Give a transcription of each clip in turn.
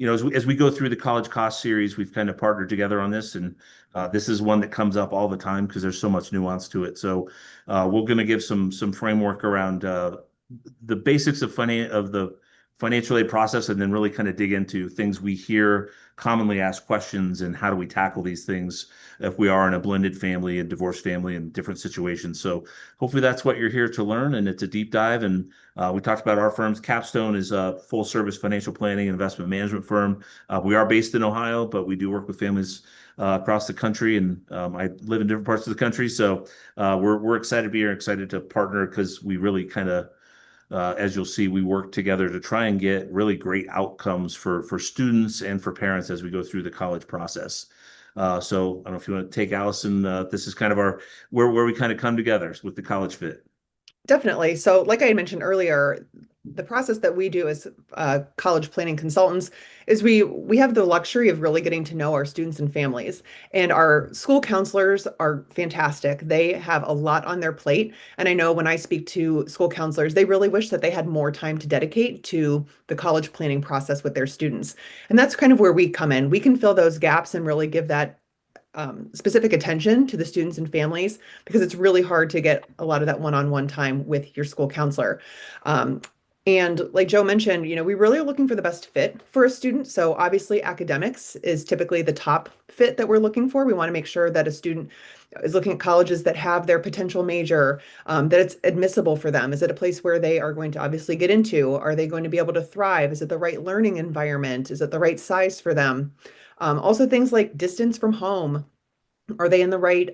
as we go through the college cost series, we've kind of partnered together on this, and this is one that comes up all the time because there's so much nuance to it. So we're going to give some framework around the basics of the financial aid process, and then really kind of dig into things we hear commonly asked questions and how do we tackle these things if we are in a blended family and divorced family and different situations. So hopefully that's what you're here to learn, and it's a deep dive. And we talked about our firms. Capstone is a full service financial planning and investment management firm. We are based in Ohio, but we do work with families across the country, and I live in different parts of the country. So we're excited to be here, excited to partner because we really kind of as you'll see, we work together to try and get really great outcomes for students and for parents as we go through the college process. So I don't know if you want to take Alyson. This is kind of our where we kind of come together with the College Fit. Definitely. So, like I mentioned earlier, the process that we do as college planning consultants is we have the luxury of really getting to know our students and families. And our school counselors are fantastic. They have a lot on their plate. And I know when I speak to school counselors, they really wish that they had more time to dedicate to the college planning process with their students. And that's kind of where we come in. We can fill those gaps and really give that specific attention to the students and families because it's really hard to get a lot of that one-on-one time with your school counselor. And like Joe mentioned, we really are looking for the best fit for a student. So obviously academics is typically the top fit that we're looking for. We want to make sure that a student is looking at colleges that have their potential major, that it's admissible for them. Is it a place where they are going to obviously get into? Are they going to be able to thrive? Is it the right learning environment? Is it the right size for them? Also things like distance from home. Are they in the right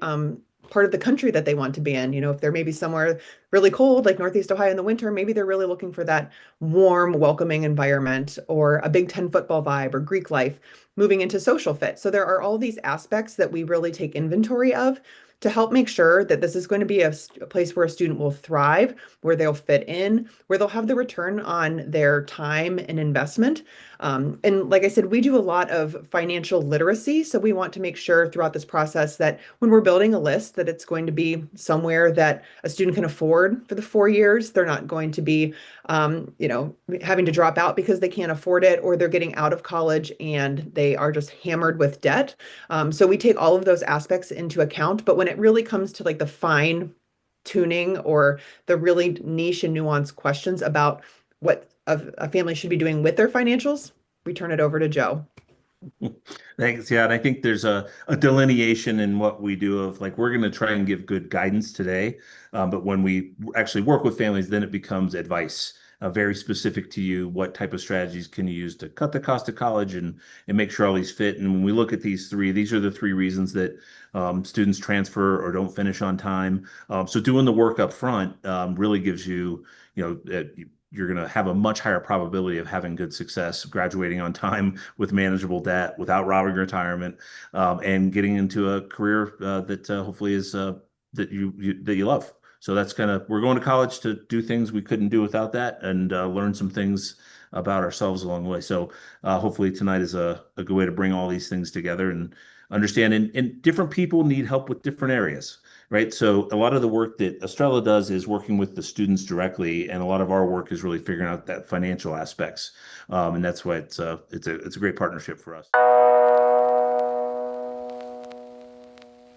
part of the country that they want to be in? If they're maybe somewhere really cold, like Northeast Ohio in the winter, maybe they're really looking for that warm, welcoming environment or a Big Ten football vibe or Greek life, moving into social fit. So there are all these aspects that we really take inventory of to help make sure that this is going to be a place where a student will thrive, where they'll fit in, where they'll have the return on their time and investment. And like I said, we do a lot of financial literacy. So we want to make sure throughout this process that when we're building a list, that it's going to be somewhere that a student can afford for the 4 years. They're not going to be, having to drop out because they can't afford it, or they're getting out of college and they are just hammered with debt. So we take all of those aspects into account. But when it really comes to like the fine tuning or the really niche and nuanced questions about what a family should be doing with their financials, we turn it over to Joe. Thanks. Yeah, and I think there's a delineation in what we do of like we're going to try and give good guidance today, but when we actually work with families, then it becomes advice, very specific to you. What type of strategies can you use to cut the cost of college and make sure all these fit? And when we look at these are the three reasons that students transfer or don't finish on time. So doing the work up front really gives you, you're going to have a much higher probability of having good success, graduating on time with manageable debt, without robbing retirement, and getting into a career that hopefully is that you love. So that's kind of we're going to college to do things we couldn't do without that, and learn some things about ourselves along the way. So hopefully tonight is a good way to bring all these things together and understand. And different people need help with different areas. Right. So a lot of the work that Estrela does is working with the students directly, and a lot of our work is really figuring out that financial aspects. And that's why it's a great partnership for us.